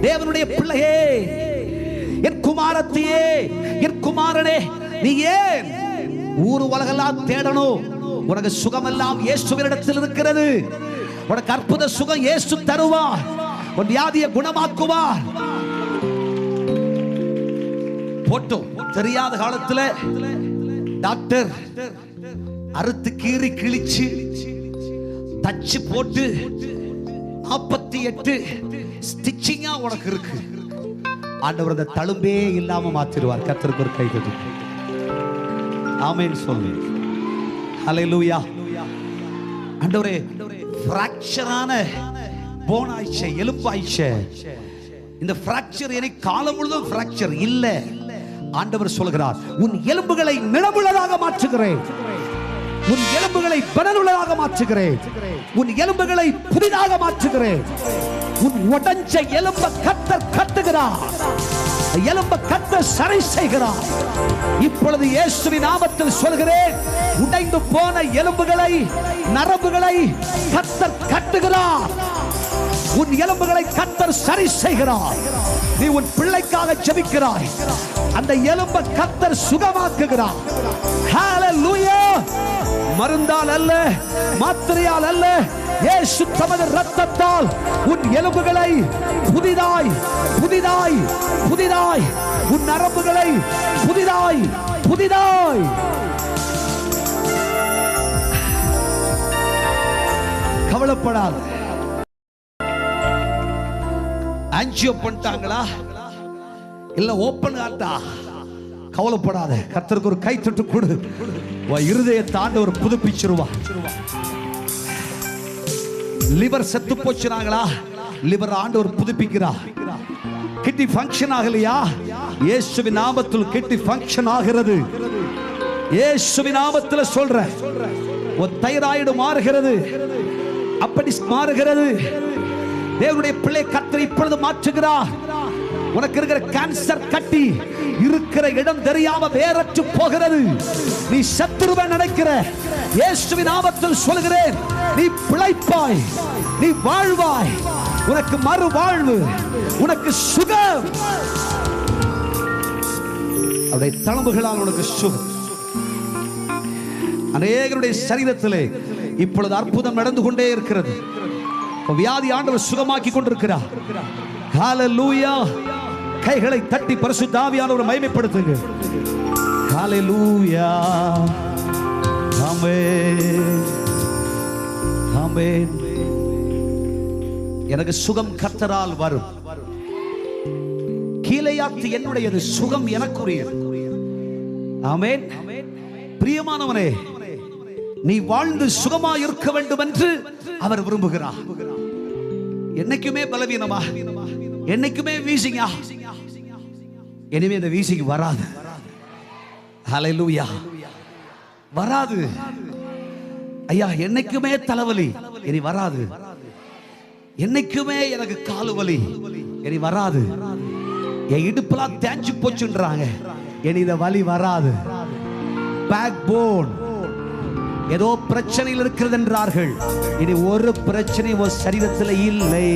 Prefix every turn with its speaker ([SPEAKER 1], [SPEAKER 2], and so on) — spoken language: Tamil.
[SPEAKER 1] தேவனுடைய பிள்ளையே, என் குமாரத்தியே, என் குமாரனே, நீ ஏன் ஊர் உலகெல்லாம் தேடணும்? உனக்கு சுகமெல்லாம் இயேசுவினிடத்தில் இருக்கிறது. உனக்கு அற்புத சுகம் இயேசு தருவார். உன் வியாதியை குணமாக்குவார். போட்டோ தெரியாத காலத்துல டாக்டர் அறுத்து கீறி கிழிச்சு தச்சு போட்டு 48 ஸ்டிச்சிங்கா உனக்கு இருக்கு. ஆண்டவர் அந்த தழும்பே இல்லாம மாத்திடுவார். கர்த்தருக்கு ஒரு கை தட்டு. ஆமென் சொல்லு. ஹல்லேலூயா. ஆண்டவரே, பிராக்சரான போன் ஆயிச்சே, எலும்பு ஆயிச்சே, இந்த பிராக்சர் எனக்கு காலம் முழுதும் பிராக்சர் இல்ல. ஆண்டவர் சொல்கிறார், உன் எலும்புகளை நிலமுள்ளதாக மாற்றுகிறேன், உன் எலும்புகளை பலனுள்ளதாக மாற்றுகிறேன், உன் எலும்புகளை புதிதாக மாற்றுகிறேன். உன் உடைஞ்ச எலும்பை கர்த்தர் கட்டுகிறார், எலும்பை கர்த்தர் சரி செய்கிறார். இப்பொழுது இயேசுவின் நாமத்தில் சொல்கிறேன், உடைந்து போன எலும்புகளை, நரம்புகளை கர்த்தர் கட்டுகிறார். உன் எலும்புகளை கர்த்தர் சரி செய்கிறார். நீ உன் பிள்ளைக்காக ஜெபிக்கிறாய், அந்த எலும்பை கர்த்தர் சுகமாக்குகிறார். ஹல்லேலூயா. மருந்தால் அல்ல, மாத்திரையால் அல்ல, இயேசு தமது இரத்தத்தால் உன் எலும்புகளை புதிதாய் புதிதாய் புதிதாய், உன் நரம்புகளை புதிதாய் புதிதாய். கவலைப்படாத. ஆஞ்சியோ பண்ணிட்டாங்களா இல்ல ஓபன் ஆட்டா, கவலைப்படாத. கர்த்தருக்கு ஒரு கை தட்டு கொடு. இருதயத்தை ஆண்டவர் புதுப்பிச்சிருவா. லிவர் செத்து போச்சுனாங்களா, லிவர் ஆண்டவர் புதுப்பிக்கிறா. கிட்னி ஃபங்க்ஷன் ஆகலையா, இயேசுவின் நாமத்தில் கிட்னி ஃபங்க்ஷன் ஆகிறது. இயேசுவின் நாமத்தில் சொல்றேன். ஒரு தைராய்டு மாறுகிறது, அப்படி மாறுகிறது. தேவனுடைய பிள்ளை கர்த்தர் இப்பொழுது மாற்றுகிறார். உனக்கு இருக்கிற கேன்சர் கட்டி இருக்கிற இடம் தெரியாம வேறற்று போகிறது. நீ சத்துருவை நினைக்கிற, இயேசுவின் நாமத்தில் சொல்கிறேன், நீ பிழைப்பாய், நீ வாழ்வாய். உனக்கு மறு வாழ்வு, உனக்கு சுகம். அவருடைய தழும்புகளால் உனக்கு சுகம். அநேகருடைய சரீரத்திலே இப்பொழுது அற்புதம் நடந்து கொண்டே இருக்கிறது. வியாதி ஆண்டவர் சுகமாக்கி கொண்டிருக்கிறார். ஹல்லேலூயா. கைகளை தட்டி பரிசுத்த ஆவியானவரை மகிமைப்படுத்துங்க. ஹல்லேலூயா. ஆமென். ஆமென். எனக்கு சுகம் கர்த்தரால் வரும். கீலேயாத்து என்னுடையது, சுகம் எனக்குரியது. ஆமென். பிரியமானவனே, நீ வாழ்ந்து சுகமா இருக்க வேண்டும் என்று அவர் விரும்புகிறார். என்னைக்குமே பலவீனமா, என்னைக்குமே வீசிங்கா, இனிமே இந்த வீசிங் வராது. ஹல்லேலூயா. வராது. ஐயா, என்னைக்குமே தலைவலி இனி வராது. என்னைக்குமே எனக்கு காலு வலி இனி வராது. என் இடுப்புலாம் தேஞ்சு போச்சுன்றாங்க, இனி இந்த வலி வராது. பேக் போன் ஏதோ பிரச்சனையில் இருக்கிறது என்றார்கள், இனி ஒரு பிரச்சனை சரீரத்தில் இல்லை.